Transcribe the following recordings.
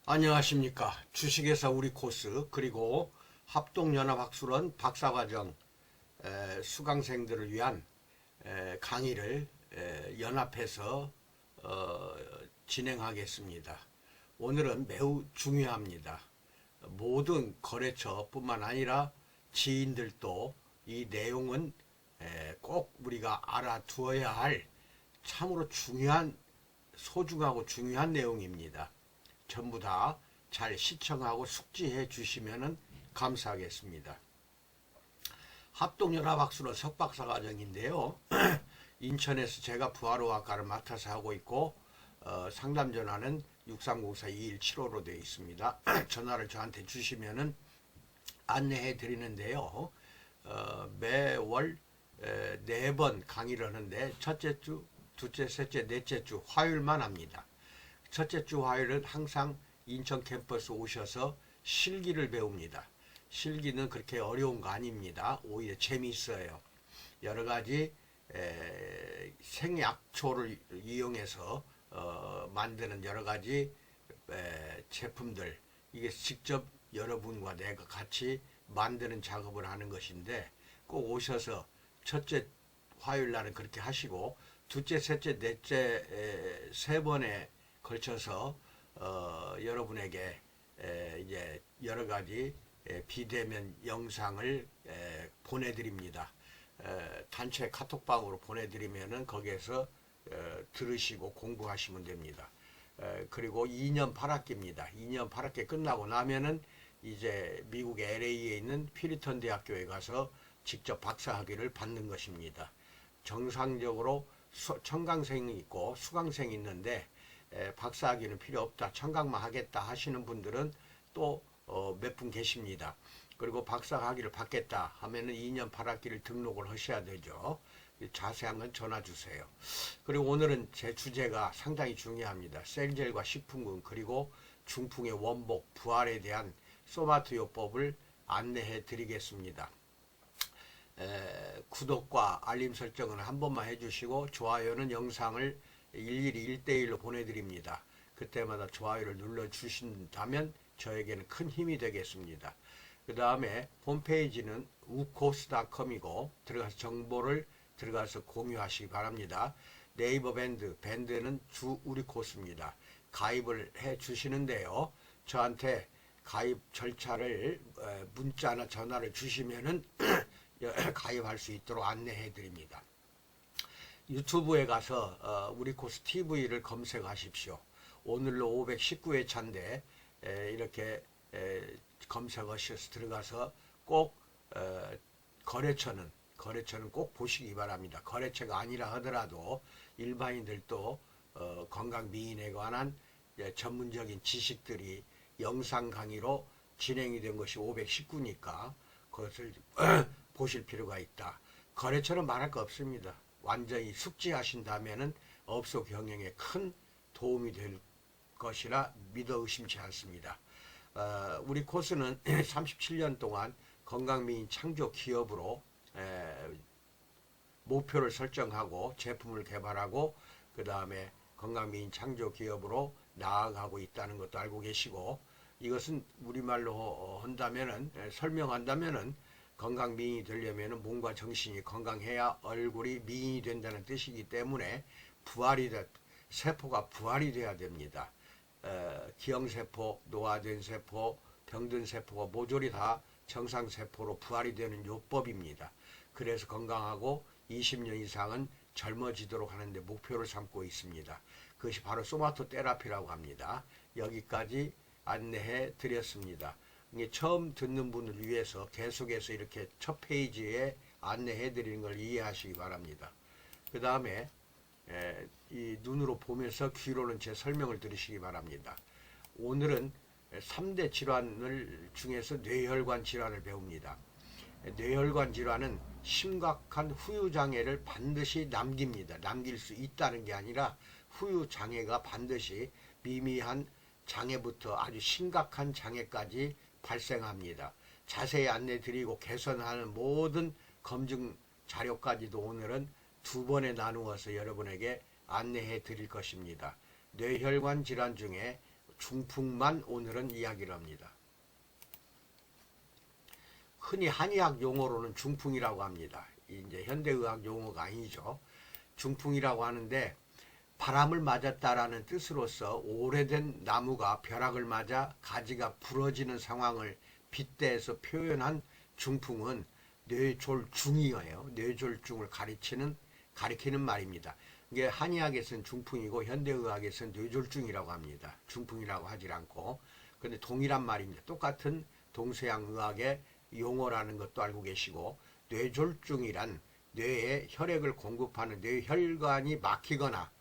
안녕하십니까. 주식회사 우리 코스 그리고 합동연합학술원 박사과정 수강생들을 위한 강의를 연합해서 진행하겠습니다. 오늘은 매우 중요합니다. 모든 거래처뿐만 아니라 지인들도 이 내용은 꼭 우리가 알아두어야 할 참으로 소중하고 중요한 내용입니다. 전부 다 잘 시청하고 숙지해 주시면 감사하겠습니다. 합동연합학술원 석박사과정인데요. 인천에서 제가 부하로학과를 맡아서 하고 있고 상담 전화는 6304-2175로 되어 있습니다. 전화를 저한테 주시면 안내해 드리는데요. 매월 4번 강의를 하는데 첫째 주, 둘째, 셋째, 넷째 주 화요일만 합니다. 첫째 주 화요일은 항상 인천 캠퍼스 오셔서 실기를 배웁니다. 실기는 그렇게 어려운 거 아닙니다. 오히려 재미있어요. 여러 가지 생약초를 이용해서 만드는 여러 가지 제품들, 이게 직접 여러분과 내가 같이 만드는 작업을 하는 것인데 꼭 오셔서 첫째 화요일 날은 그렇게 하시고 둘째, 셋째, 넷째 세 번에 걸쳐서 여러분에게 이제 여러 가지 비대면 영상을 보내드립니다. 단체 카톡방으로 보내드리면은 거기에서 들으시고 공부하시면 됩니다. 그리고 2년 8학기입니다. 2년 8학기 끝나고 나면은 이제 미국 LA에 있는 피리턴 대학교에 가서 직접 박사학위를 받는 것입니다. 정상적으로 청강생이 있고 수강생이 있는데 박사학위는 필요 없다, 청강만 하겠다 하시는 분들은 또 몇 분 계십니다. 그리고 박사학위를 받겠다 하면은 2년 8학기를 등록을 하셔야 되죠. 자세한 건 전화 주세요. 그리고 오늘은 제 주제가 상당히 중요합니다. 셀젤과 식품군 그리고 중풍의 원복, 부활에 대한 소마토 요법을 안내해 드리겠습니다. 구독과 알림 설정은 한 번만 해주시고 좋아요는 영상을 일일이 1대1로 보내드립니다. 그때마다 좋아요를 눌러주신다면 저에게는 큰 힘이 되겠습니다. 그 다음에 홈페이지는 우코스.com이고 들어가서 정보를 들어가서 공유하시기 바랍니다. 네이버 밴드는 주 우리 코스입니다. 가입을 해 주시는데요. 저한테 가입 절차를 문자나 전화를 주시면은 가입할 수 있도록 안내해 드립니다. 유튜브에 가서 우리 코스 TV를 검색하십시오. 오늘로 519회 차인데 이렇게 검색하셔서 들어가서 꼭 거래처는 꼭 보시기 바랍니다. 거래처가 아니라 하더라도 일반인들도 건강미인에 관한 전문적인 지식들이 영상 강의로 진행이 된 것이 519니까 그것을 보실 필요가 있다. 거래처는 말할 거 없습니다. 완전히 숙지하신다면은 업소 경영에 큰 도움이 될 것이라 믿어 의심치 않습니다. 우리 코스는 37년 동안 건강미인 창조 기업으로 목표를 설정하고 제품을 개발하고 그 다음에 건강미인 창조 기업으로 나아가고 있다는 것도 알고 계시고, 이것은 우리말로 한다면은 설명한다면은 건강 미인이 되려면 몸과 정신이 건강해야 얼굴이 미인이 된다는 뜻이기 때문에 세포가 부활이 돼야 됩니다. 기형세포, 노화된 세포, 병든 세포가 모조리 다 정상세포로 부활이 되는 요법입니다. 그래서 건강하고 20년 이상은 젊어지도록 하는데 목표를 삼고 있습니다. 그것이 바로 소마토 테라피라고 합니다. 여기까지 안내해 드렸습니다. 처음 듣는 분을 위해서 계속해서 이렇게 첫 페이지에 안내해 드리는 걸 이해하시기 바랍니다. 그 다음에 이 눈으로 보면서 귀로는 제 설명을 들으시기 바랍니다. 오늘은 3대 질환을 중에서 뇌혈관 질환을 배웁니다. 뇌혈관 질환은 심각한 후유장애를 반드시 남깁니다. 남길 수 있다는 게 아니라 후유장애가 반드시 미미한 장애부터 아주 심각한 장애까지 발생합니다. 자세히 안내 드리고 개선하는 모든 검증 자료까지도 오늘은 2번에 나누어서 여러분에게 안내해 드릴 것입니다. 뇌혈관 질환 중에 중풍만 오늘은 이야기를 합니다. 흔히 한의학 용어로는 중풍이라고 합니다. 이제 현대의학 용어가 아니죠. 중풍이라고 하는데 바람을 맞았다라는 뜻으로서 오래된 나무가 벼락을 맞아 가지가 부러지는 상황을 빗대서 표현한 중풍은 뇌졸중이에요. 뇌졸중을 가리키는 말입니다. 이게 한의학에서는 중풍이고 현대의학에서는 뇌졸중이라고 합니다. 중풍이라고 하질 않고. 근데 동일한 말입니다. 똑같은 동서양 의학의 용어라는 것도 알고 계시고, 뇌졸중이란 뇌에 혈액을 공급하는 뇌혈관이 막히거나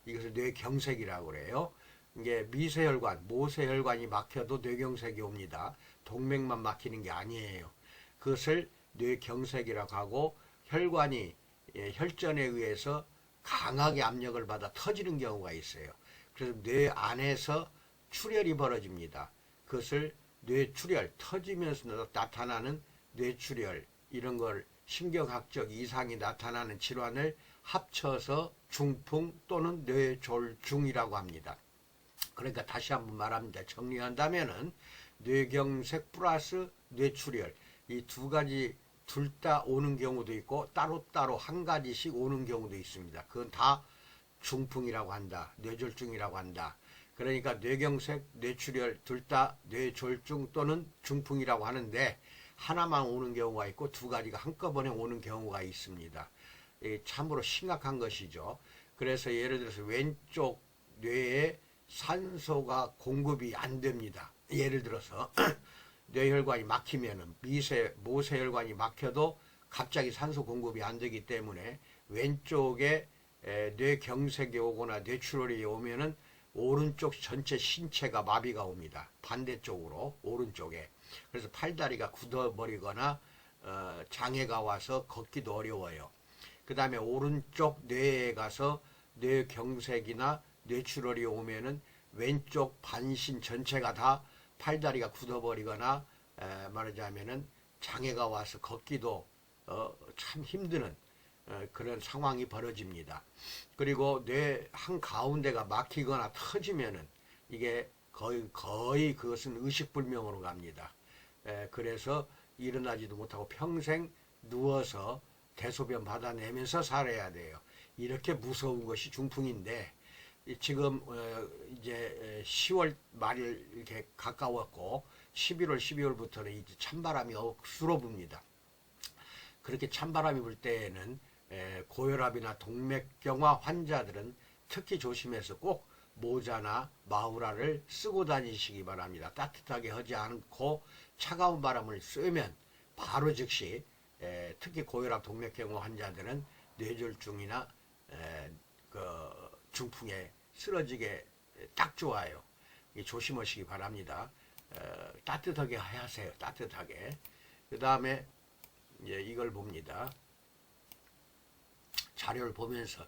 이것을 뇌경색이라고 그래요. 이게 미세혈관, 모세혈관이 막혀도 뇌경색이 옵니다. 동맥만 막히는 게 아니에요. 그것을 뇌경색이라고 하고, 혈관이 혈전에 의해서 강하게 압력을 받아 터지는 경우가 있어요. 그래서 뇌 안에서 출혈이 벌어집니다. 그것을 뇌출혈, 터지면서 나타나는 뇌출혈, 이런 걸 신경학적 이상이 나타나는 질환을 합쳐서 중풍 또는 뇌졸중이라고 합니다. 그러니까 다시 한번 말합니다. 정리한다면은 뇌경색 플러스 뇌출혈, 이 두 가지 둘 다 오는 경우도 있고 따로따로 한 가지씩 오는 경우도 있습니다. 그건 다 중풍이라고 한다. 뇌졸중이라고 한다. 그러니까 뇌경색, 뇌출혈 둘 다 뇌졸중 또는 중풍이라고 하는데 하나만 오는 경우가 있고 두 가지가 한꺼번에 오는 경우가 있습니다. 참으로 심각한 것이죠. 그래서 예를 들어서 왼쪽 뇌에 산소가 공급이 안 됩니다. 예를 들어서 뇌혈관이 막히면은 모세혈관이 막혀도 갑자기 산소 공급이 안 되기 때문에 왼쪽에 뇌경색이 오거나 뇌출혈이 오면은 오른쪽 전체 신체가 마비가 옵니다. 반대쪽으로 오른쪽에. 그래서 팔다리가 굳어버리거나 장애가 와서 걷기도 어려워요. 그 다음에 오른쪽 뇌에 가서 뇌경색이나 뇌출혈이 오면은 왼쪽 반신 전체가 다 팔다리가 굳어버리거나 말하자면은 장애가 와서 걷기도 참 힘드는 그런 상황이 벌어집니다. 그리고 뇌 한가운데가 막히거나 터지면은 이게 거의 그것은 의식불명으로 갑니다. 그래서 일어나지도 못하고 평생 누워서 대소변 받아내면서 살아야 돼요. 이렇게 무서운 것이 중풍인데 지금 이제 10월 말일 이렇게 가까웠고 11월, 12월부터는 이제 찬바람이 억수로 붑니다. 그렇게 찬바람이 불 때에는 고혈압이나 동맥경화 환자들은 특히 조심해서 꼭 모자나 마우라를 쓰고 다니시기 바랍니다. 따뜻하게 하지 않고 차가운 바람을 쐬면 바로 즉시 특히 고혈압 동맥경화 환자들은 뇌졸중이나 중풍에 쓰러지게 딱 좋아요. 조심하시기 바랍니다. 따뜻하게 하세요. 따뜻하게. 그 다음에 이걸 봅니다. 자료를 보면서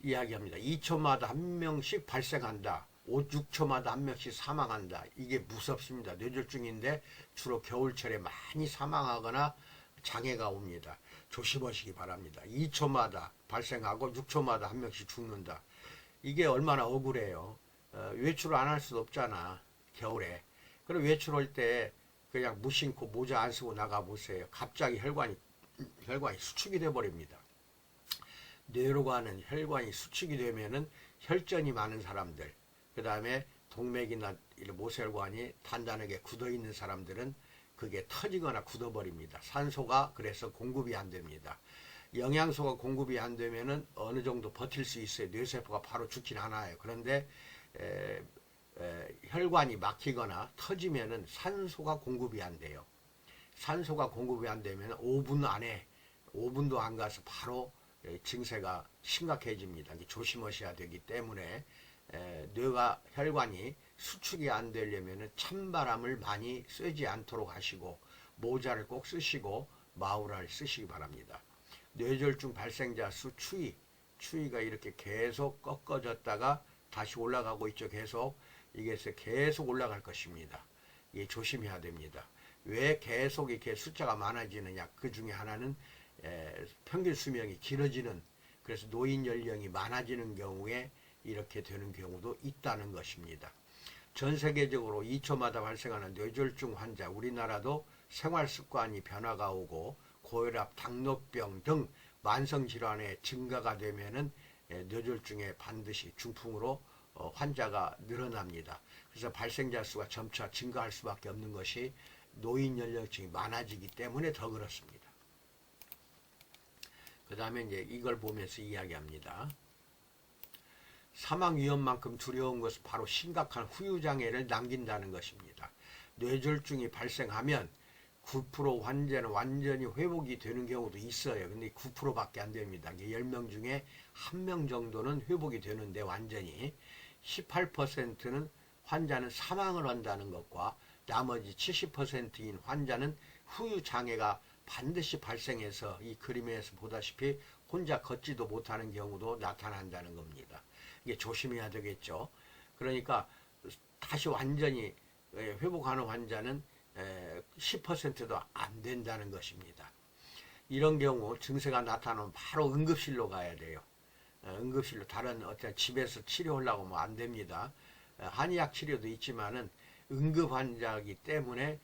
이야기합니다. 2초마다 한 명씩 발생한다. 6초마다 한 명씩 사망한다. 이게 무섭습니다. 뇌졸중인데 주로 겨울철에 많이 사망하거나 장애가 옵니다. 조심하시기 바랍니다. 2초마다 발생하고 6초마다 한 명씩 죽는다. 이게 얼마나 억울해요. 외출을 안 할 수도 없잖아. 겨울에. 그럼 외출할 때 그냥 무심코 모자 안 쓰고 나가보세요. 갑자기 혈관이 수축이 돼버립니다. 뇌로 가는 혈관이 수축이 되면은 혈전이 많은 사람들, 그 다음에 동맥이나 모세혈관이 단단하게 굳어 있는 사람들은 그게 터지거나 굳어버립니다. 산소가 그래서 공급이 안 됩니다. 영양소가 공급이 안 되면은 어느 정도 버틸 수 있어요. 뇌세포가 바로 죽진 않아요. 그런데 혈관이 막히거나 터지면은 산소가 공급이 안 돼요. 산소가 공급이 안 되면 5분 안에 5분도 안 가서 바로 증세가 심각해집니다. 조심하셔야 되기 때문에 뇌가 혈관이 수축이 안 되려면 찬바람을 많이 쐬지 않도록 하시고 모자를 꼭 쓰시고 마우라를 쓰시기 바랍니다. 뇌졸중 발생자 수 추이가 이렇게 계속 꺾어졌다가 다시 올라가고 있죠. 이게 계속 올라갈 것입니다. 이게 조심해야 됩니다. 왜 계속 이렇게 숫자가 많아지느냐? 그 중에 하나는 평균 수명이 길어지는, 그래서 노인 연령이 많아지는 경우에 이렇게 되는 경우도 있다는 것입니다. 전 세계적으로 2초마다 발생하는 뇌졸중 환자, 우리나라도 생활습관이 변화가 오고 고혈압, 당뇨병 등 만성질환의 증가가 되면은 뇌졸중에 반드시 중풍으로 환자가 늘어납니다. 그래서 발생자 수가 점차 증가할 수밖에 없는 것이 노인 연령층이 많아지기 때문에 더 그렇습니다. 그 다음에 이제 이걸 보면서 이야기합니다. 사망 위험만큼 두려운 것은 바로 심각한 후유장애를 남긴다는 것입니다. 뇌졸중이 발생하면 9% 환자는 완전히 회복이 되는 경우도 있어요. 근데 9%밖에 안 됩니다. 10명 중에 1명 정도는 회복이 되는데 완전히 18%는 환자는 사망을 한다는 것과 나머지 70%인 환자는 후유장애가 반드시 발생해서 이 그림에서 보다시피 혼자 걷지도 못하는 경우도 나타난다는 겁니다. 이게 조심해야 되겠죠. 그러니까 다시 완전히 회복하는 환자는 10%도 안 된다는 것입니다. 이런 경우 증세가 나타나면 바로 응급실로 가야 돼요. 응급실로 다른 어떤 집에서 치료하려고 하면 안 됩니다. 한의학 치료도 있지만은 응급 환자이기 때문에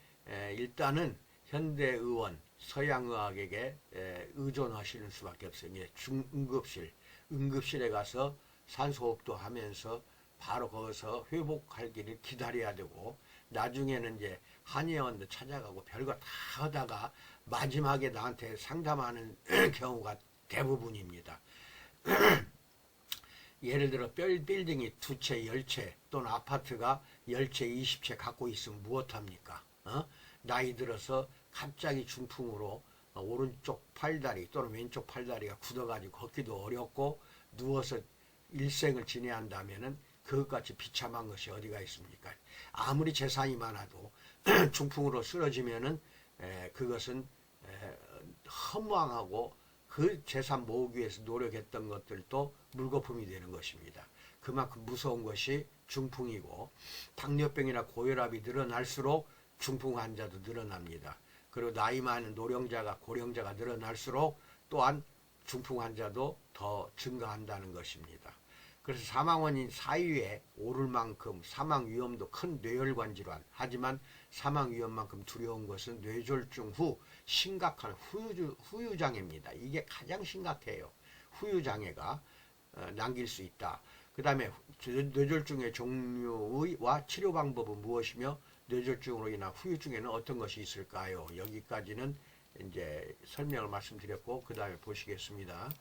일단은 현대의원, 서양의학에게 의존하시는 수밖에 없어요. 응급실에 가서 산소호흡도 하면서 바로 거기서 회복할 길을 기다려야 되고, 나중에는 이제 한의원도 찾아가고 별거 다 하다가 마지막에 나한테 상담하는 경우가 대부분입니다. 예를 들어 빌딩이 2채, 10채 또는 아파트가 10채, 20채 갖고 있으면 무엇합니까? 나이 들어서 갑자기 중풍으로 오른쪽 팔다리 또는 왼쪽 팔다리가 굳어가지고 걷기도 어렵고 누워서 일생을 지내야 한다면은 그것같이 비참한 것이 어디가 있습니까? 아무리 재산이 많아도 중풍으로 쓰러지면은 그것은 허무하고 그 재산 모으기 위해서 노력했던 것들도 물거품이 되는 것입니다. 그만큼 무서운 것이 중풍이고, 당뇨병이나 고혈압이 늘어날수록 중풍 환자도 늘어납니다. 그리고 나이 많은 노령자가 고령자가 늘어날수록 또한 중풍 환자도 더 증가한다는 것입니다. 그래서 사망 원인 4위에 오를 만큼 사망 위험도 큰 뇌혈관 질환, 하지만 사망 위험만큼 두려운 것은 뇌졸중 후 심각한 후유장애입니다. 이게 가장 심각해요. 후유장애가 남길 수 있다. 그 다음에 뇌졸중의 종류와 치료 방법은 무엇이며 뇌졸중으로 인한 후유증에는 어떤 것이 있을까요? 여기까지는 이제 설명을 말씀드렸고, 그 다음에 보시겠습니다.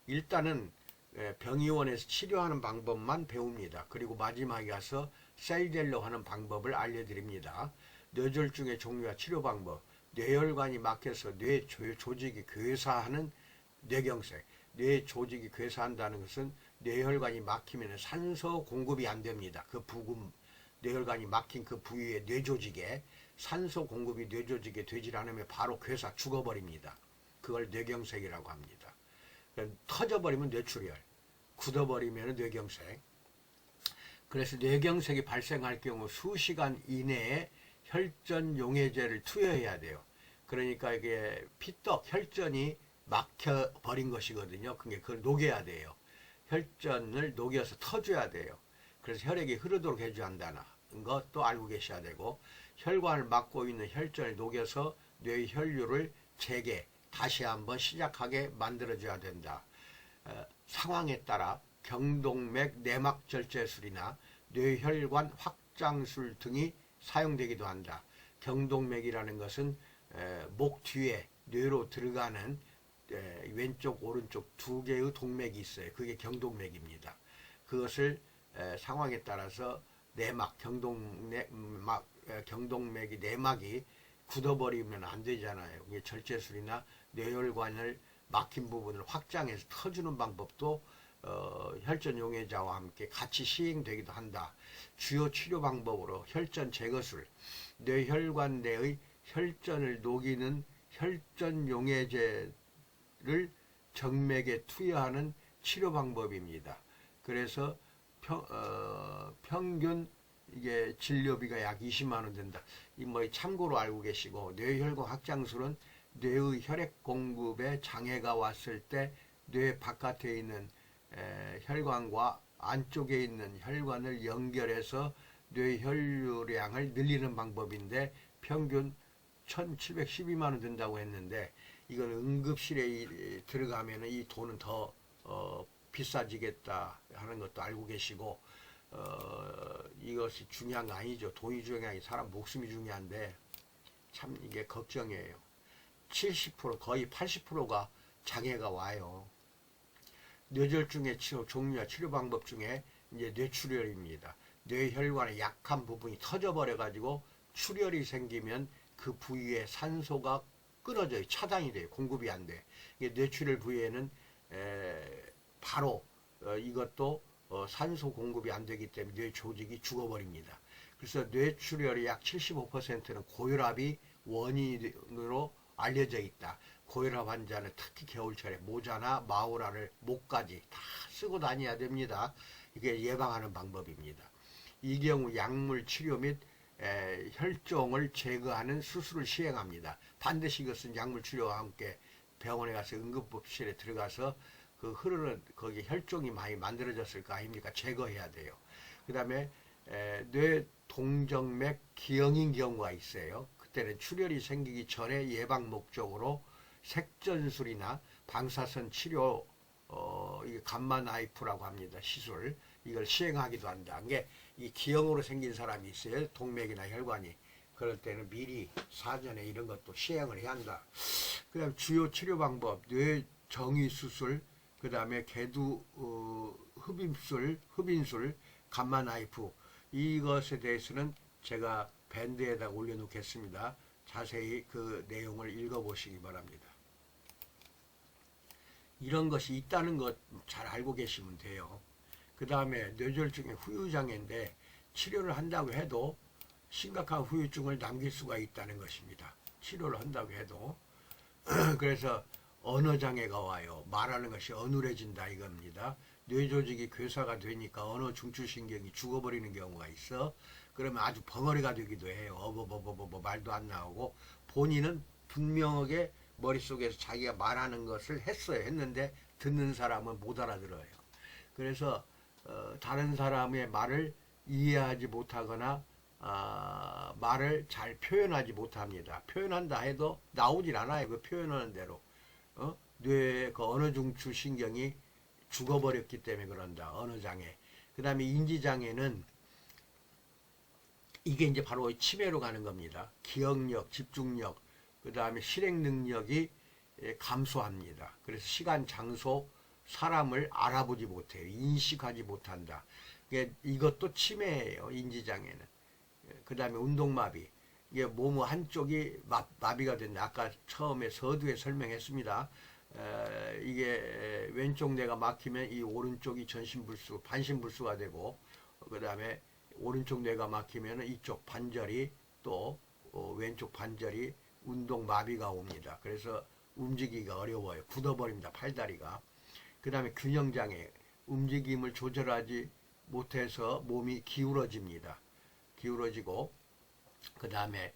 일단은 병의원에서 치료하는 방법만 배웁니다. 그리고 마지막에 가서 셀겔로 하는 방법을 알려드립니다. 뇌졸중의 종류와 치료 방법, 뇌혈관이 막혀서 뇌 조직이 괴사하는 뇌경색, 뇌 조직이 괴사한다는 것은 뇌혈관이 막히면 산소 공급이 안 됩니다. 그 부분, 뇌혈관이 막힌 그 부위의 뇌조직에 산소 공급이 뇌조직에 되질 않으면 바로 괴사 죽어버립니다. 그걸 뇌경색이라고 합니다. 터져버리면 뇌출혈, 굳어버리면 뇌경색. 그래서 뇌경색이 발생할 경우 수시간 이내에 혈전 용해제를 투여해야 돼요. 그러니까 이게 피떡, 혈전이 막혀버린 것이거든요. 그걸 녹여야 돼요. 혈전을 녹여서 터줘야 돼요. 그래서 혈액이 흐르도록 해줘야 한다는 것도 알고 계셔야 되고, 혈관을 막고 있는 혈전을 녹여서 뇌 혈류를 다시 한번 시작하게 만들어줘야 된다. 상황에 따라 경동맥 내막 절제술이나 뇌혈관 확장술 등이 사용되기도 한다. 경동맥이라는 것은 목 뒤에 뇌로 들어가는 왼쪽 오른쪽 두 개의 동맥이 있어요. 그게 경동맥입니다. 그것을 상황에 따라서 내막 경동맥이 내막이 굳어버리면 안 되잖아요. 그게 절제술이나 뇌혈관을 막힌 부분을 확장해서 터주는 방법도 혈전 용해자와 함께 같이 시행되기도 한다. 주요 치료 방법으로 혈전 제거술, 뇌혈관 내의 혈전을 녹이는 혈전 용해제를 정맥에 투여하는 치료 방법입니다. 그래서 평균 이게 진료비가 약 20만 원 된다. 이 뭐 참고로 알고 계시고, 뇌혈관 확장술은 뇌의 혈액 공급에 장애가 왔을 때 뇌 바깥에 있는 혈관과 안쪽에 있는 혈관을 연결해서 뇌혈류량을 늘리는 방법인데 평균 1712만 원 든다고 했는데 이건 응급실에 들어가면 이 돈은 더 비싸지겠다 하는 것도 알고 계시고 이것이 중요한 거 아니죠. 돈이 중요한 게 사람 목숨이 중요한데 참 이게 걱정이에요. 70% 거의 80%가 장애가 와요. 뇌졸중의 종류와 치료 방법 중에 이제 뇌출혈입니다. 뇌혈관의 약한 부분이 터져버려 가지고 출혈이 생기면 그 부위에 산소가 끊어져요. 차단이 돼요. 공급이 안 돼. 이게 뇌출혈 부위에는 바로 이것도 산소 공급이 안 되기 때문에 뇌 조직이 죽어버립니다. 그래서 뇌출혈의 약 75%는 고혈압이 원인으로 알려져 있다. 고혈압 환자는 특히 겨울철에 모자나 마우라를 목까지 다 쓰고 다녀야 됩니다. 이게 예방하는 방법입니다. 이 경우 약물 치료 및 혈종을 제거하는 수술을 시행합니다. 반드시 이것은 약물 치료와 함께 병원에 가서 응급실에 들어가서 그 흐르는 거기 혈종이 많이 만들어졌을 거 아닙니까? 제거해야 돼요. 그 다음에 뇌동정맥 기형인 경우가 있어요. 그때는 출혈이 생기기 전에 예방 목적으로 색전술이나 방사선 치료 이게 감마 나이프라고 합니다. 시술 이걸 시행하기도 한다. 이게 이 기형으로 생긴 사람이 있어요. 동맥이나 혈관이. 그럴 때는 미리 사전에 이런 것도 시행을 해야 한다. 그 다음에 주요 치료 방법 뇌정의 수술, 그 다음에 개두 흡인술, 감마 나이프 이것에 대해서는 제가 밴드에다 올려놓겠습니다. 자세히 그 내용을 읽어보시기 바랍니다. 이런 것이 있다는 것 잘 알고 계시면 돼요. 그 다음에 뇌졸중의 후유장애인데 치료를 한다고 해도 심각한 후유증을 남길 수가 있다는 것입니다. 치료를 한다고 해도. 그래서 언어장애가 와요. 말하는 것이 어눌해진다 이겁니다. 뇌조직이 괴사가 되니까 언어 중추신경이 죽어버리는 경우가 있어. 그러면 아주 벙어리가 되기도 해요. 어버버버버 말도 안 나오고 본인은 분명하게 머릿속에서 자기가 말하는 것을 했는데 듣는 사람은 못 알아들어요. 그래서 다른 사람의 말을 이해하지 못하거나 말을 잘 표현하지 못합니다. 표현한다 해도 나오질 않아요. 그 표현하는 대로. 뇌의 그 언어중추 신경이 죽어버렸기 때문에 그런다. 언어장애. 그 다음에 인지장애는 이게 이제 바로 치매로 가는 겁니다. 기억력, 집중력, 그 다음에 실행 능력이 감소합니다. 그래서 시간, 장소, 사람을 알아보지 못해요. 인식하지 못한다. 이것도 치매예요. 인지장애는. 그 다음에 운동마비. 이게 몸 한쪽이 마비가 된다. 아까 처음에 서두에 설명했습니다. 이게 왼쪽 뇌가 막히면 이 오른쪽이 전신불수, 반신불수가 되고, 그 다음에 오른쪽 뇌가 막히면 이쪽 반절이 또 왼쪽 반절이 운동마비가 옵니다. 그래서 움직이기가 어려워요. 굳어버립니다. 팔다리가. 그 다음에 균형장애. 움직임을 조절하지 못해서 몸이 기울어집니다. 기울어지고, 그 다음에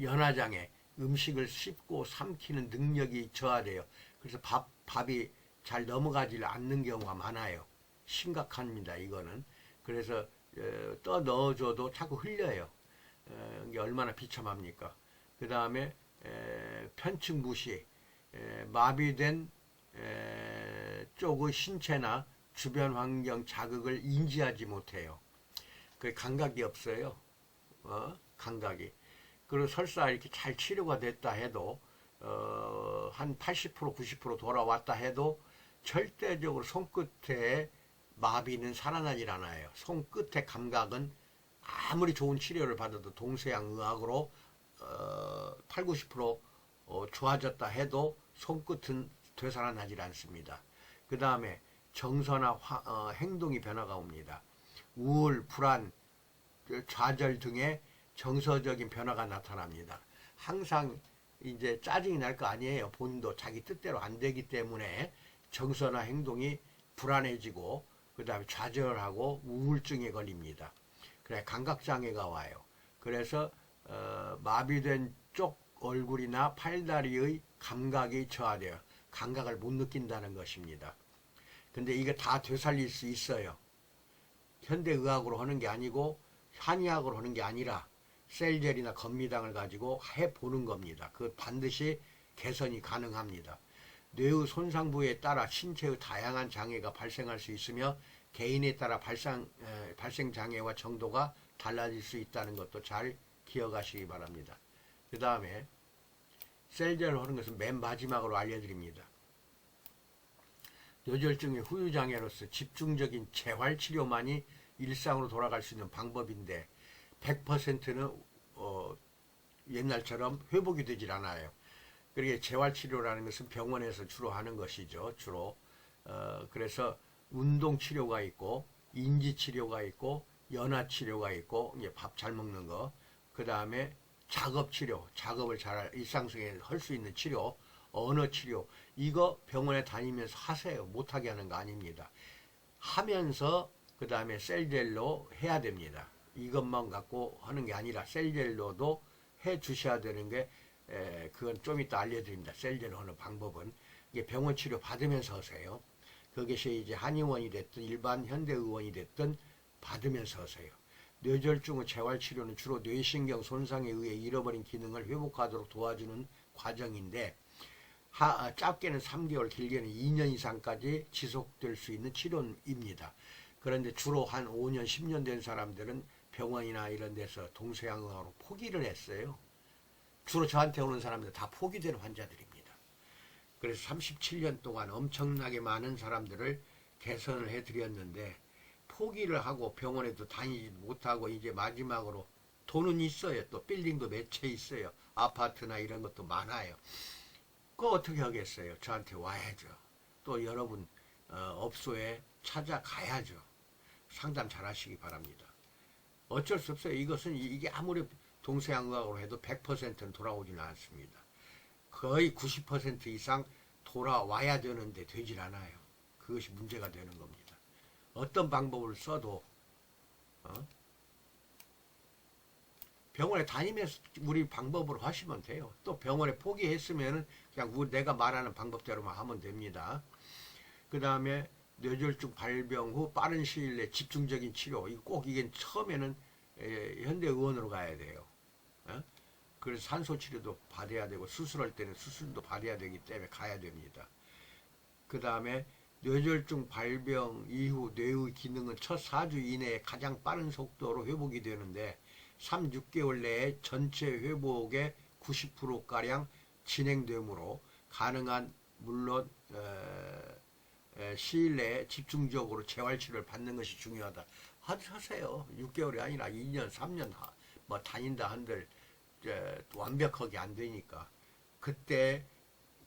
연화장애. 음식을 씹고 삼키는 능력이 저하돼요. 그래서 밥이 잘 넘어가지 않는 경우가 많아요. 심각합니다. 이거는. 그래서 떠 넣어줘도 자꾸 흘려요. 이게 얼마나 비참합니까? 그 다음에 편측 무시. 마비된 쪽의 신체나 주변 환경 자극을 인지하지 못해요. 그 감각이 없어요. 감각이. 그리고 설사 이렇게 잘 치료가 됐다 해도 한 80% 90% 돌아왔다 해도 절대적으로 손끝에 마비는 살아나질 않아요. 손끝의 감각은 아무리 좋은 치료를 받아도 동서양 의학으로 8, 90% 좋아졌다 해도 손끝은 되살아나질 않습니다. 그 다음에 정서나 행동이 변화가 옵니다. 우울, 불안, 좌절 등의 정서적인 변화가 나타납니다. 항상 이제 짜증이 날 거 아니에요. 본인도 자기 뜻대로 안 되기 때문에 정서나 행동이 불안해지고 그 다음에 좌절하고 우울증에 걸립니다. 그래 감각장애가 와요. 그래서 마비된 쪽 얼굴이나 팔다리의 감각이 저하돼요. 감각을 못 느낀다는 것입니다. 그 근데 이게 다 되살릴 수 있어요. 현대의학으로 하는 게 아니고 한의학으로 하는 게 아니라 셀젤이나 건미당을 가지고 해보는 겁니다. 그 반드시 개선이 가능합니다. 뇌의 손상 부위에 따라 신체의 다양한 장애가 발생할 수 있으며 개인에 따라 발생 장애와 정도가 달라질 수 있다는 것도 잘 기억하시기 바랍니다. 그 다음에 셀젤을 하는 것은 맨 마지막으로 알려드립니다. 뇌졸중의 후유장애로서 집중적인 재활치료만이 일상으로 돌아갈 수 있는 방법인데 100%는 옛날처럼 회복이 되질 않아요. 그러게 재활치료라는 것은 병원에서 주로 하는 것이죠. 주로 그래서 운동치료가 있고 인지치료가 있고 연화치료가 있고 밥 잘 먹는 거, 그 다음에 작업치료, 작업을 잘 일상생활에 할 수 있는 치료, 언어치료, 이거 병원에 다니면서 하세요. 못하게 하는 거 아닙니다. 하면서 그 다음에 셀젤로 해야 됩니다. 이것만 갖고 하는 게 아니라 셀젤로도 해 주셔야 되는 게 그건 좀 이따 알려드립니다. 셀젤로 하는 방법은 이게 병원 치료 받으면서 하세요. 그것이 이제 한의원이 됐든 일반 현대의원이 됐든 받으면서 하세요. 뇌졸중의 재활치료는 주로 뇌신경 손상에 의해 잃어버린 기능을 회복하도록 도와주는 과정인데 짧게는 3개월, 길게는 2년 이상까지 지속될 수 있는 치료입니다. 그런데 주로 한 5년, 10년 된 사람들은 병원이나 이런 데서 동서양의학으로 포기를 했어요. 주로 저한테 오는 사람들 다 포기된 환자들입니다. 그래서 37년 동안 엄청나게 많은 사람들을 개선을 해드렸는데 포기를 하고 병원에도 다니지 못하고 이제 마지막으로 돈은 있어요. 또 빌딩도 몇 채 있어요. 아파트나 이런 것도 많아요. 그거 어떻게 하겠어요? 저한테 와야죠. 또 여러분 업소에 찾아가야죠. 상담 잘 하시기 바랍니다. 어쩔 수 없어요. 이것은 이게 아무리 동서양의학으로 해도 100%는 돌아오지는 않습니다. 거의 90% 이상 돌아와야 되는데 되질 않아요. 그것이 문제가 되는 겁니다. 어떤 방법을 써도 병원에 다니면서 우리 방법으로 하시면 돼요. 또 병원에 포기했으면 그냥 내가 말하는 방법대로만 하면 됩니다. 그 다음에 뇌졸중 발병 후 빠른 시일 내 집중적인 치료, 꼭 이게 처음에는 현대의원으로 가야 돼요. 그래서 산소치료도 받아야 되고 수술할 때는 수술도 받아야 되기 때문에 가야 됩니다. 그 다음에 뇌졸중 발병 이후 뇌의 기능은 첫 4주 이내에 가장 빠른 속도로 회복이 되는데 3, 6개월 내에 전체 회복의 90%가량 진행되므로 가능한 물론 시일 내에 집중적으로 재활치료를 받는 것이 중요하다. 하세요. 6개월이 아니라 2년, 3년 뭐 다닌다 한들 완벽하게 안 되니까 그때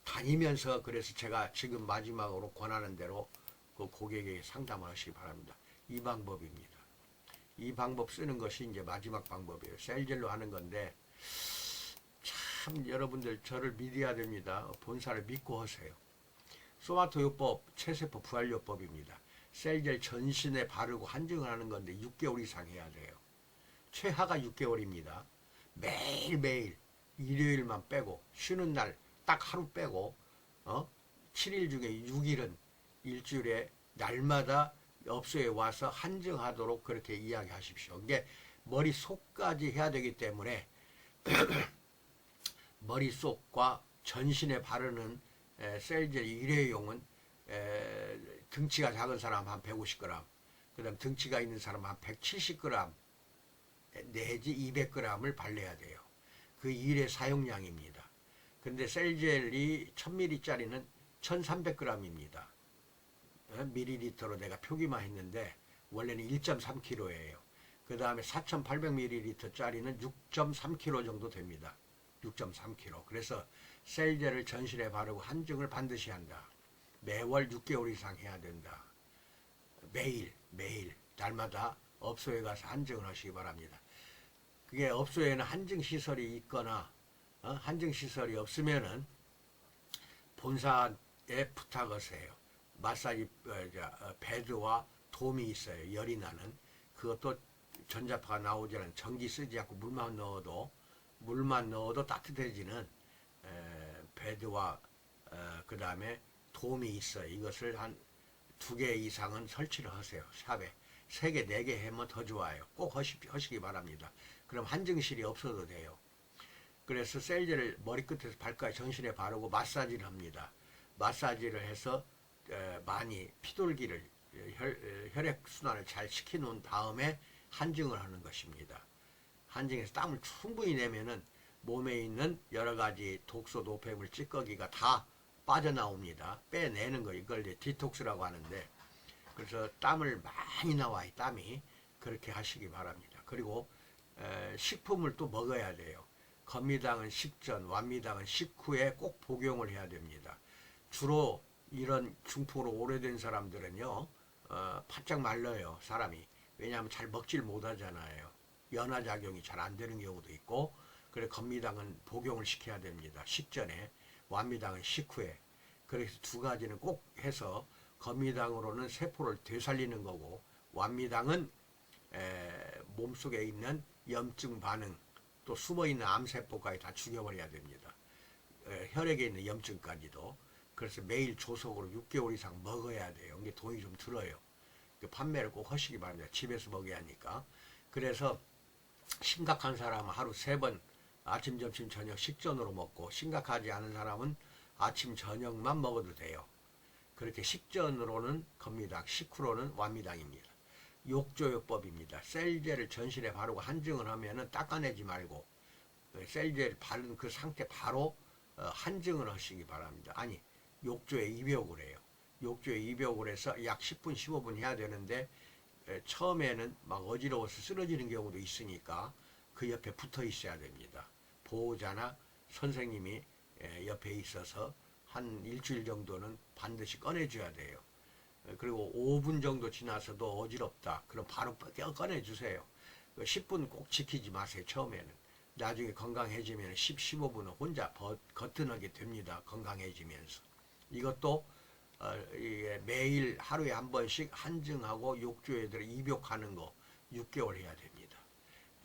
다니면서 그래서 제가 지금 마지막으로 권하는 대로 그 고객에게 상담을 하시기 바랍니다. 이 방법입니다. 이 방법 쓰는 것이 이제 마지막 방법이에요. 셀젤로 하는 건데 참 여러분들 저를 믿어야 됩니다. 본사를 믿고 하세요. 소마토요법, 체세포 부활요법입니다. 셀젤 전신에 바르고 한증을 하는 건데 6개월 이상 해야 돼요. 최하가 6개월입니다. 매일매일 일요일만 빼고 쉬는 날 딱 하루 빼고 7일 중에 6일은 일주일에 날마다 업소에 와서 한증하도록 그렇게 이야기하십시오. 이게 머릿속까지 해야 되기 때문에 머릿속과 전신에 바르는 셀젤 일회용은 등치가 작은 사람 한 150g, 그 다음 등치가 있는 사람 한 170g 내지 200g을 발라야 돼요. 그 일의 사용량입니다. 근데 셀젤이 1000ml짜리는 1300g입니다. 밀리리터로 내가 표기만 했는데 원래는 1.3kg예요. 그 다음에 4800ml짜리는 6.3kg 정도 됩니다. 6.3kg. 그래서 셀젤을 전신에 바르고 한증을 반드시 한다. 매월 6개월 이상 해야 된다. 매일 날마다 업소에 가서 한증을 하시기 바랍니다. 그게 업소에는 한증시설이 있거나 한증시설이 없으면은 본사에 부탁하세요. 마사지 베드와 돔이 있어요. 열이 나는. 그것도 전자파가 나오지 않은, 전기 쓰지 않고 물만 넣어도 따뜻해지는 베드와 그 다음에 돔이 있어요. 이것을 한 2개 이상은 설치를 하세요. 샵에 3개, 4개 하면 더 좋아요. 꼭 하시기 바랍니다. 그럼 한증실이 없어도 돼요. 그래서 셀제를 머리끝에서 발까지 전신에 바르고 마사지를 합니다. 마사지를 해서 많이 피돌기를 혈액순환을 잘 시켜놓은 다음에 한증을 하는 것입니다. 한증에서 땀을 충분히 내면은 몸에 있는 여러가지 독소, 노폐물, 찌꺼기가 다 빠져나옵니다. 빼내는 거, 이걸 이제 디톡스라고 하는데, 그래서 땀을 많이 나와요. 땀이. 그렇게 하시기 바랍니다. 그리고 식품을 또 먹어야 돼요. 건미당은 식전, 완미당은 식후에 꼭 복용을 해야 됩니다. 주로 이런 중풍으로 오래된 사람들은요, 바짝 말라요, 사람이. 왜냐하면 잘 먹질 못하잖아요. 연화작용이 잘 안 되는 경우도 있고, 그래 건미당은 복용을 시켜야 됩니다. 식전에, 완미당은 식후에. 그래서 두 가지는 꼭 해서, 건미당으로는 세포를 되살리는 거고, 완미당은 몸속에 있는 염증 반응, 또 숨어있는 암세포까지 다 죽여버려야 됩니다. 혈액에 있는 염증까지도. 그래서 매일 조속으로 6개월 이상 먹어야 돼요. 이게 돈이 좀 들어요. 판매를 꼭 하시기 바랍니다. 집에서 먹어야 하니까. 그래서 심각한 사람은 하루 3번 아침, 점심, 저녁 식전으로 먹고, 심각하지 않은 사람은 아침, 저녁만 먹어도 돼요. 그렇게 식전으로는 건미당, 식후로는 완미당입니다. 욕조요법입니다. 셀제를 전신에 바르고 한증을 하면은 닦아내지 말고 셀제를 바른 그 상태 바로 한증을 하시기 바랍니다. 아니, 욕조에 입욕을 해요. 욕조에 입욕을 해서 약 10분, 15분 해야 되는데 처음에는 막 어지러워서 쓰러지는 경우도 있으니까 그 옆에 붙어 있어야 됩니다. 보호자나 선생님이 옆에 있어서 한 일주일 정도는 반드시 꺼내줘야 돼요. 그리고 5분 정도 지나서도 어지럽다. 그럼 바로 꺼내주세요. 10분 꼭 지키지 마세요. 처음에는. 나중에 건강해지면 10, 15분은 혼자 거뜬하게 됩니다. 건강해지면서. 이것도 매일 하루에 한 번씩 한증하고 욕조에 들어 입욕하는 거 6개월 해야 됩니다.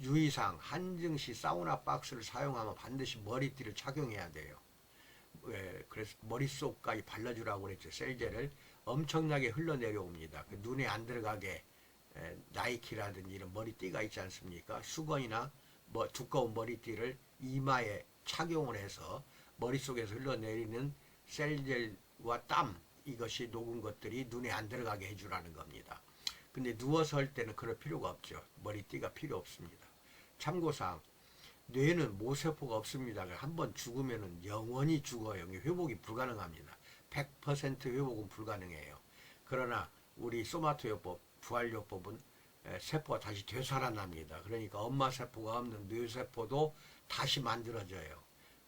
유의사항, 한증 시 사우나 박스를 사용하면 반드시 머리띠를 착용해야 돼요. 그래서 머릿속까지 발라주라고 그랬죠. 셀제를 엄청나게 흘러내려옵니다. 눈에 안 들어가게 나이키라든지 이런 머리띠가 있지 않습니까? 수건이나 두꺼운 머리띠를 이마에 착용을 해서 머릿속에서 흘러내리는 셀젤과 땀, 이것이 녹은 것들이 눈에 안 들어가게 해주라는 겁니다. 근데 누워서 할 때는 그럴 필요가 없죠. 머리띠가 필요 없습니다. 참고사항, 뇌는 모세포가 없습니다. 한번 죽으면 영원히 죽어요. 회복이 불가능합니다. 100% 회복은 불가능해요. 그러나 우리 소마토요법, 부활요법은 세포가 다시 되살아납니다. 그러니까 엄마 세포가 없는 뇌세포도 다시 만들어져요.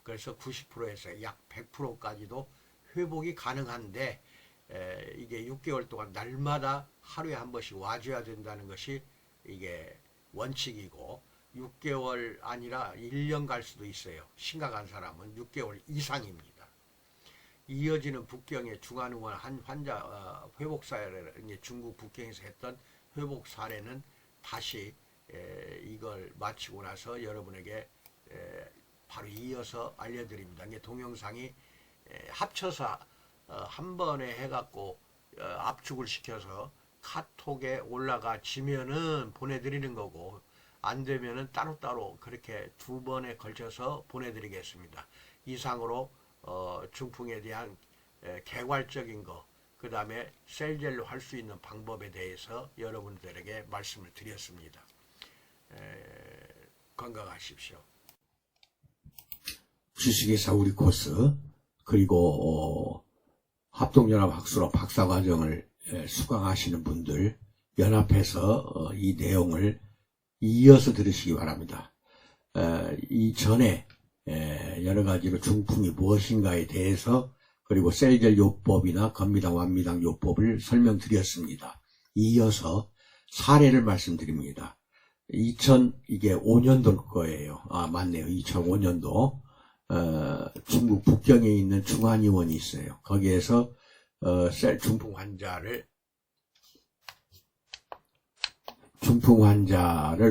그래서 90%에서 약 100%까지도 회복이 가능한데 이게 6개월 동안 날마다 하루에 한 번씩 와줘야 된다는 것이 이게 원칙이고 6개월 아니라 1년 갈 수도 있어요. 심각한 사람은 6개월 이상입니다. 이어지는 북경의 중환응원 한 환자 회복 사례를 중국 북경에서 했던 회복 사례는 다시 이걸 마치고 나서 여러분에게 바로 이어서 알려드립니다. 이게 동영상이 합쳐서 한 번에 해갖고 압축을 시켜서 카톡에 올라가지면은 보내드리는 거고 안 되면은 따로따로 그렇게 2번에 걸쳐서 보내드리겠습니다. 이상으로 중풍에 대한 개괄적인 거, 그 다음에 셀젤로 할 수 있는 방법에 대해서 여러분들에게 말씀을 드렸습니다. 건강하십시오. 주식회사 우리 코스 그리고 합동연합 학술업 박사과정을 수강하시는 분들 연합해서 이 내용을 이어서 들으시기 바랍니다. 이전에 여러 가지로 중풍이 무엇인가에 대해서 그리고 셀젤 요법이나 건미당, 완미당 요법을 설명드렸습니다. 이어서 사례를 말씀드립니다. 이게 5년도일 거예요. 아, 맞네요. 2005년도. 중국 북경에 있는 중환의원이 있어요. 거기에서 중풍 환자를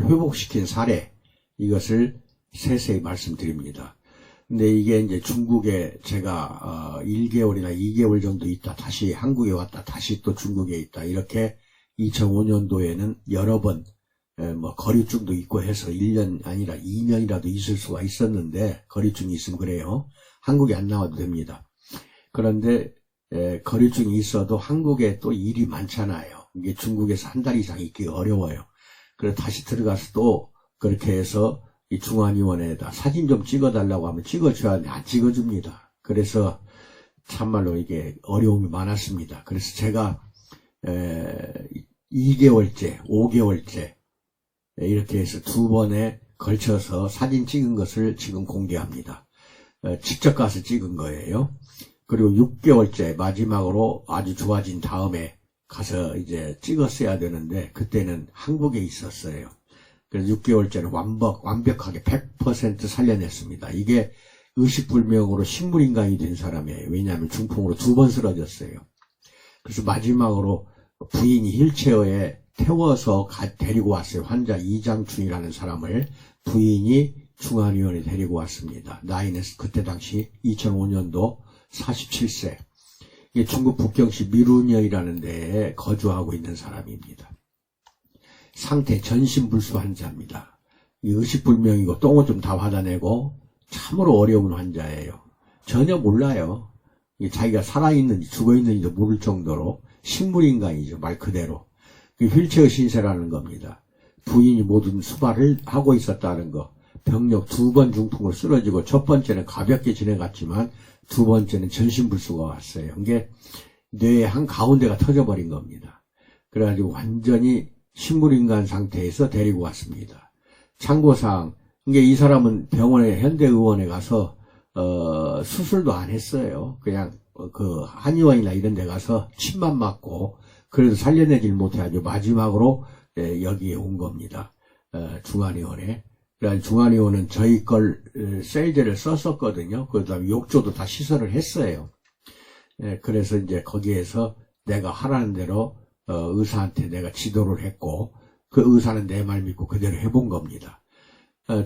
회복시킨 사례, 이것을 세세히 말씀드립니다. 근데 이게 이제 중국에 제가 1개월이나 2개월 정도 있다 다시 한국에 왔다 다시 또 중국에 있다 이렇게 2005년도에는 여러 번 뭐 거류증도 있고 해서 1년 아니라 2년이라도 있을 수가 있었는데 거류증이 있으면 그래요. 한국에 안 나와도 됩니다. 그런데 거류증이 있어도 한국에 또 일이 많잖아요. 이게 중국에서 한 달 이상 있기 어려워요. 그래서 다시 들어가서 또 그렇게 해서 이 중환위원회에다 사진 좀 찍어달라고 하면 찍어줘야 하는데 안 찍어줍니다. 그래서 참말로 이게 어려움이 많았습니다. 그래서 제가 2개월째, 5개월째 이렇게 해서 2번에 걸쳐서 사진 찍은 것을 지금 공개합니다. 직접 가서 찍은 거예요. 그리고 6개월째 마지막으로 아주 좋아진 다음에 가서 이제 찍었어야 되는데 그때는 한국에 있었어요. 그래서 6개월째는 완벽하게 100% 살려냈습니다. 이게 의식불명으로 식물인간이 된 사람이에요. 왜냐하면 중풍으로 2번 쓰러졌어요. 그래서 마지막으로 부인이 휠체어에 태워서 데리고 왔어요. 환자 이장춘이라는 사람을 부인이 중환위원회에 데리고 왔습니다. 나이는 그때 당시 2005년도 47세. 이게 중국 북경시 미룬여이라는 데에 거주하고 있는 사람입니다. 상태 전신불수 환자입니다. 의식불명이고 똥을 좀 다 받아내고 참으로 어려운 환자예요. 전혀 몰라요. 자기가 살아있는지 죽어있는지도 모를 정도로 식물인간이죠. 말 그대로. 휠체어 신세라는 겁니다. 부인이 모든 수발을 하고 있었다는 거. 병력 2번 중풍으로 쓰러지고 첫 번째는 가볍게 지내갔지만 2번째는 전신불수가 왔어요. 이게 뇌의 한 가운데가 터져버린 겁니다. 그래가지고 완전히 식물인간 상태에서 데리고 왔습니다. 참고사항, 이게 이 사람은 병원에 현대의원에 가서 수술도 안 했어요. 그냥 그 한의원이나 이런 데 가서 침만 맞고 그래도 살려내질 못해가지고 마지막으로 여기에 온 겁니다. 중환의원에. 그래서 중환의원은 저희 걸 셀제를 썼었거든요. 그 다음에 욕조도 다 시설을 했어요. 그래서 이제 거기에서 내가 하라는 대로 의사한테 내가 지도를 했고 그 의사는 내 말 믿고 그대로 해본 겁니다.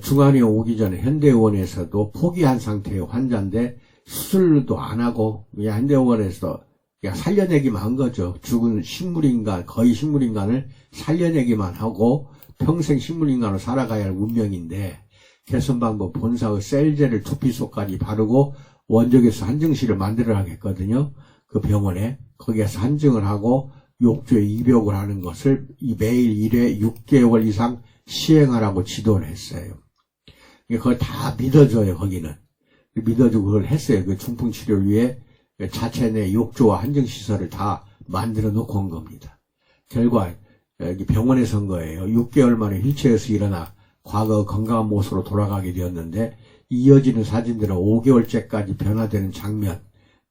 중환의원 오기 전에 현대의원에서도 포기한 상태의 환자인데 수술도 안 하고 그냥 현대의원에서 그냥 살려내기만 한 거죠. 죽은 식물인간, 거의 식물인간을 살려내기만 하고 평생 식물인간으로 살아가야 할 운명인데 개선방법 본사의 셀제를 두피속까지 바르고 원적에서 한증실을 만들어 하겠거든요. 그 병원에 거기에서 한증을 하고 욕조에 입욕을 하는 것을 매일 1회 6개월 이상 시행하라고 지도를 했어요. 그걸 다 믿어줘요. 거기는 믿어주고 그걸 했어요. 그 중풍치료를 위해 자체 내 욕조와 한증시설을 다 만들어 놓고 온 겁니다. 결과 여기 병원에 선 거예요. 6개월 만에 휠체어에서 일어나 과거 건강한 모습으로 돌아가게 되었는데 이어지는 사진들은 5개월째까지 변화되는 장면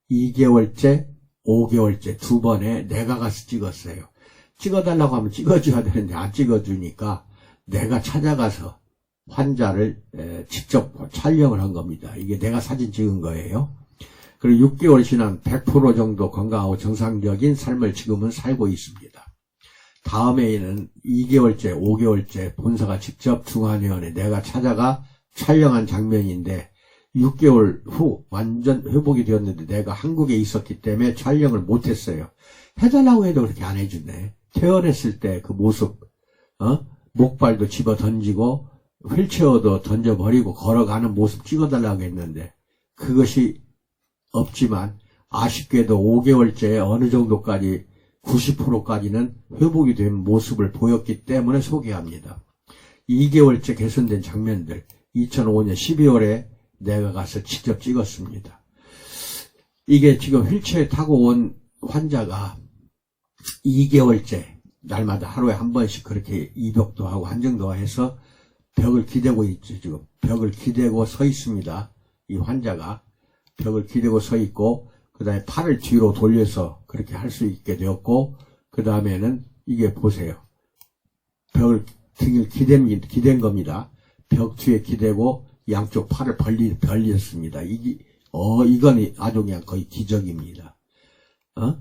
2개월째, 5개월째 2번에 내가 가서 찍었어요. 찍어달라고 하면 찍어줘야 되는데 안 찍어주니까 내가 찾아가서 환자를 직접 촬영을 한 겁니다. 이게 내가 사진 찍은 거예요. 그리고 6개월 지난 100% 정도 건강하고 정상적인 삶을 지금은 살고 있습니다. 다음에는 2개월째, 5개월째 본사가 직접 중환의원에 내가 찾아가 촬영한 장면인데 6개월 후 완전 회복이 되었는데 내가 한국에 있었기 때문에 촬영을 못했어요. 해달라고 해도 그렇게 안 해주네. 퇴원했을 때 그 모습, 목발도 집어 던지고 휠체어도 던져버리고 걸어가는 모습 찍어달라고 했는데 그것이 없지만 아쉽게도 5개월째 어느 정도까지 90%까지는 회복이 된 모습을 보였기 때문에 소개합니다. 2개월째 개선된 장면들 2005년 12월에 내가 가서 직접 찍었습니다. 이게 지금 휠체어 타고 온 환자가 2개월째 날마다 하루에 한 번씩 그렇게 입욕도 하고 한증도 해서 벽을 기대고 있죠. 지금 벽을 기대고 서 있습니다. 이 환자가 벽을 기대고 서 있고 그 다음에 팔을 뒤로 돌려서 그렇게 할 수 있게 되었고 그 다음에는 이게 보세요. 벽을 등을 기댄 겁니다. 벽 뒤에 기대고 양쪽 팔을 벌렸습니다. 이건 아주 그냥 거의 기적입니다.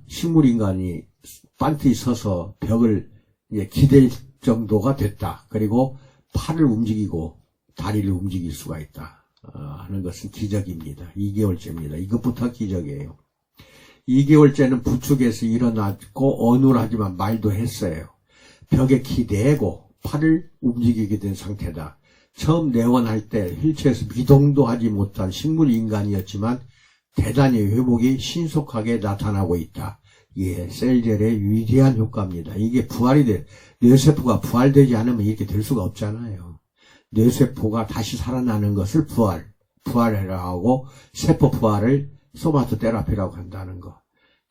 식물인간이 반트이 서서 벽을 이제 기댈 정도가 됐다. 그리고 팔을 움직이고 다리를 움직일 수가 있다. 하는 것은 기적입니다. 2개월째입니다. 이것부터 기적이에요. 2개월째는 부축에서 일어났고 어눌하지만 말도 했어요. 벽에 기대고 팔을 움직이게 된 상태다. 처음 내원할 때 휠체어에서 미동도 하지 못한 식물 인간이었지만 대단히 회복이 신속하게 나타나고 있다. 이게 셀젤의 위대한 효과입니다. 이게 부활이 돼. 뇌세포가 부활되지 않으면 이렇게 될 수가 없잖아요. 뇌세포가 다시 살아나는 것을 부활이라고 하고 세포 부활을 소마토 테라피라고 한다는 거.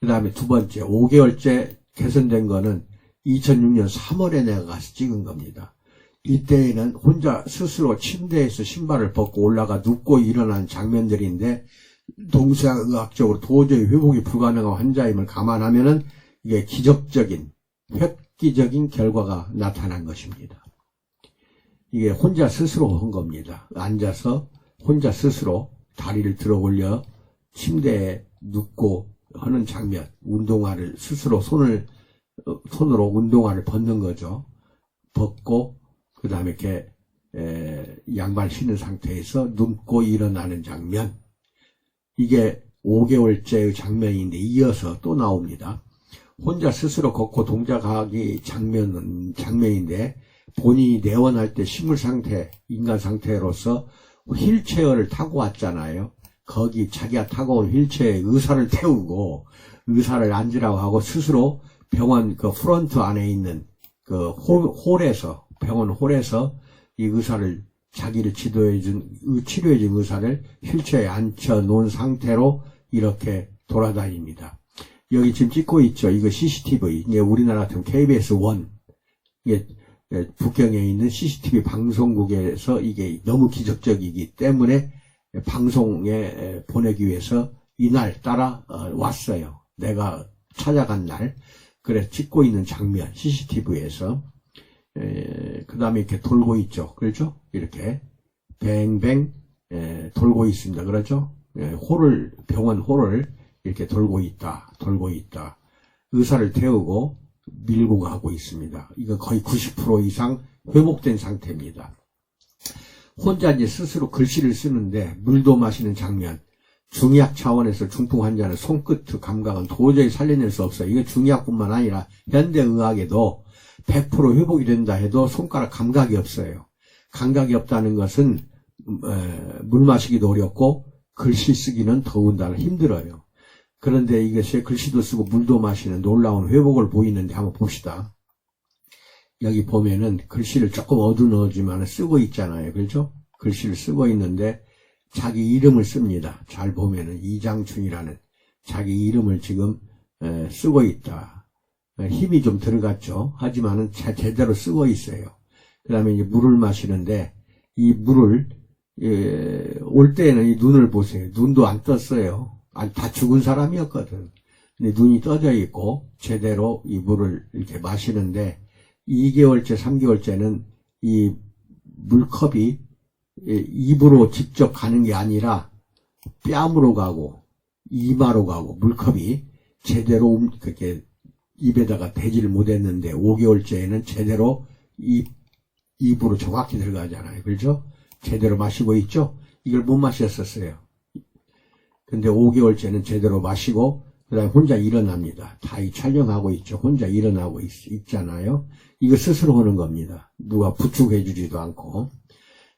그 다음에 두 번째, 5개월째 개선된 거는 2006년 3월에 내가 가서 찍은 겁니다. 이때에는 혼자 스스로 침대에서 신발을 벗고 올라가 눕고 일어난 장면들인데 동서의학적으로 도저히 회복이 불가능한 환자임을 감안하면은 이게 기적적인, 획기적인 결과가 나타난 것입니다. 이게 혼자 스스로 한 겁니다. 앉아서 혼자 스스로 다리를 들어 올려 침대에 눕고 하는 장면, 운동화를 스스로 손으로 운동화를 벗는 거죠. 벗고 그 다음에 이렇게 양발 신은 상태에서 눕고 일어나는 장면. 이게 5개월째의 장면인데 이어서 또 나옵니다. 혼자 스스로 걷고 동작하기 장면인데 본인이 내원할 때 식물 상태, 인간 상태로서 휠체어를 타고 왔잖아요. 거기 자기가 타고 온 휠체어에 의사를 태우고 의사를 앉으라고 하고 스스로 병원 그 프런트 안에 있는 그 홀에서 병원 홀에서 이 의사를 자기를 치료해준 의사를 휠체어에 앉혀 놓은 상태로 이렇게 돌아다닙니다. 여기 지금 찍고 있죠. 이거 CCTV. 이게 우리나라 같은 KBS1. 이게 북경에 있는 CCTV 방송국에서 이게 너무 기적적이기 때문에 방송에 보내기 위해서 이날 따라 왔어요. 내가 찾아간 날. 그래서 찍고 있는 장면, CCTV에서. 그 다음에 이렇게 돌고 있죠. 그렇죠? 이렇게 뱅뱅 돌고 있습니다. 그렇죠? 병원 홀을 이렇게 돌고 있다. 의사를 태우고 밀고 가고 있습니다. 이거 거의 90% 이상 회복된 상태입니다. 혼자 이제 스스로 글씨를 쓰는데 물도 마시는 장면. 중의학 차원에서 중풍 환자는 손끝 감각은 도저히 살려낼 수 없어요. 이게 중의학뿐만 아니라 현대의학에도 100% 회복이 된다 해도 손가락 감각이 없어요. 감각이 없다는 것은 물 마시기도 어렵고 글씨 쓰기는 더군다나 힘들어요. 그런데 이것이 글씨도 쓰고 물도 마시는 놀라운 회복을 보이는데 한번 봅시다. 여기 보면은 글씨를 조금 어두워지만 쓰고 있잖아요. 그렇죠? 글씨를 쓰고 있는데 자기 이름을 씁니다. 잘 보면은 이장춘이라는 자기 이름을 지금 쓰고 있다. 힘이 좀 들어갔죠. 하지만은 제대로 쓰고 있어요. 그 다음에 이제 물을 마시는데 이 물을 올 때에는 이 눈을 보세요. 눈도 안 떴어요. 다 죽은 사람이었거든. 근데 눈이 떠져 있고 제대로 이 물을 이렇게 마시는데 2개월째, 3개월째는 이 물컵이 입으로 직접 가는 게 아니라 뺨으로 가고 이마로 가고 물컵이 제대로 그렇게 입에다가 대지를 못했는데 5개월째에는 제대로 입으로 정확히 들어가잖아요. 그렇죠? 제대로 마시고 있죠? 이걸 못 마셨었어요. 근데 5개월째는 제대로 마시고 그 다음에 혼자 일어납니다. 다 촬영하고 있죠. 혼자 일어나고 있잖아요. 이거 스스로 하는 겁니다. 누가 부축해 주지도 않고.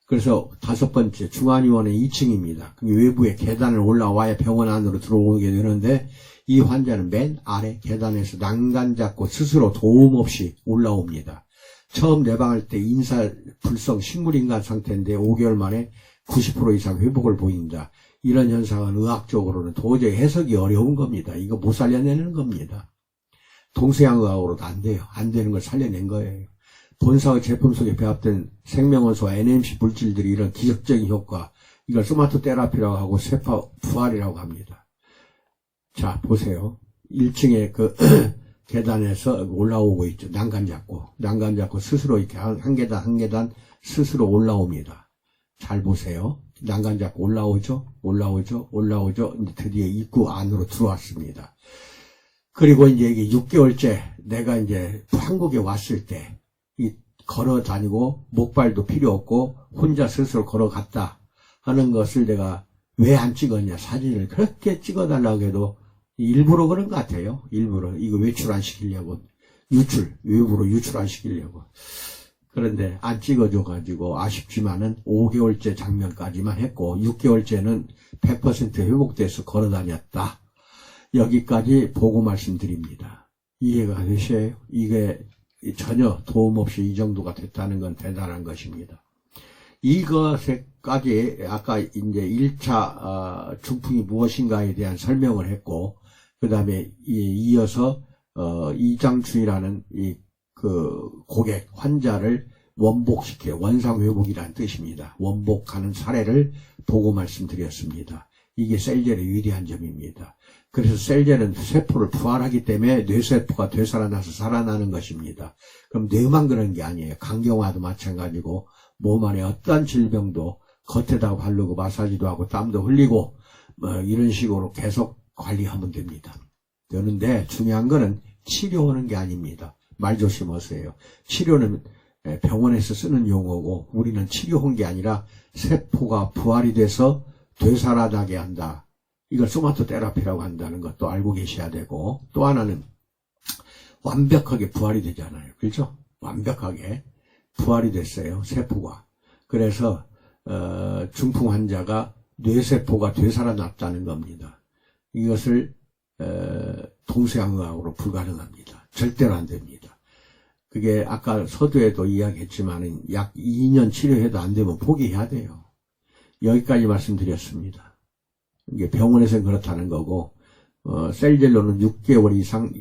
그래서 5번째 중환의원은 2층입니다. 외부에 계단을 올라와야 병원 안으로 들어오게 되는데 이 환자는 맨 아래 계단에서 난간 잡고 스스로 도움 없이 올라옵니다. 처음 내방할 때 인사불성 식물인간 상태인데 5개월 만에 90% 이상 회복을 보인다. 이런 현상은 의학적으로는 도저히 해석이 어려운 겁니다. 이거 못 살려내는 겁니다. 동서양의학으로도 안 돼요. 안 되는 걸 살려낸 거예요. 본사의 제품 속에 배합된 생명원소와 NMC 물질들이 이런 기적적인 효과, 이걸 소마토 테라피라고 하고 세포 부활이라고 합니다. 자, 보세요. 1층에 그 계단에서 올라오고 있죠. 난간 잡고 스스로 이렇게 한 계단 스스로 올라옵니다. 잘 보세요. 난간 잡고 올라오죠. 이제 드디어 입구 안으로 들어왔습니다. 그리고 이제 이게 6개월째 내가 이제 한국에 왔을 때 이 걸어 다니고 목발도 필요 없고 혼자 스스로 걸어갔다 하는 것을 내가 왜 안 찍었냐. 사진을 그렇게 찍어달라고 해도 일부러 그런 것 같아요. 일부러. 이거 외출 안 시키려고. 외부로 유출 안 시키려고. 그런데 안 찍어줘가지고 아쉽지만은 5개월째 장면까지만 했고 6개월째는 100% 회복돼서 걸어다녔다. 여기까지 보고 말씀드립니다. 이해가 되셔요? 이게 전혀 도움 없이 이 정도가 됐다는 건 대단한 것입니다. 이것까지 아까 이제 1차 중풍이 무엇인가에 대한 설명을 했고 그 다음에 이어서 이장춘이라는 그 고객 환자를 원복시켜 원상회복이라는 뜻입니다. 원복하는 사례를 보고 말씀드렸습니다. 이게 셀젤의 위대한 점입니다. 그래서 셀젤은 세포를 부활하기 때문에 뇌세포가 되살아나서 살아나는 것입니다. 그럼 뇌만 그런 게 아니에요. 간경화도 마찬가지고 몸 안에 어떠한 질병도 겉에다 바르고 마사지도 하고 땀도 흘리고 이런 식으로 계속 관리하면 됩니다. 그런데 중요한 거는 치료하는 게 아닙니다. 말 조심하세요. 치료는 병원에서 쓰는 용어고 우리는 치료한 게 아니라 세포가 부활이 돼서 되살아나게 한다. 이걸 소마토 테라피라고 한다는 것도 알고 계셔야 되고 또 하나는 완벽하게 부활이 되잖아요. 그렇죠? 완벽하게 부활이 됐어요. 세포가. 그래서 중풍 환자가 뇌세포가 되살아났다는 겁니다. 이것을 동서양의학으로 불가능합니다. 절대로 안 됩니다. 그게 아까 서두에도 이야기했지만 약 2년 치료해도 안 되면 포기해야 돼요. 여기까지 말씀드렸습니다. 이게 병원에서는 그렇다는 거고 셀젤로는 6개월 이상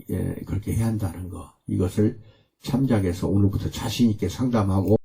그렇게 해야 한다는 거. 이것을 참작해서 오늘부터 자신 있게 상담하고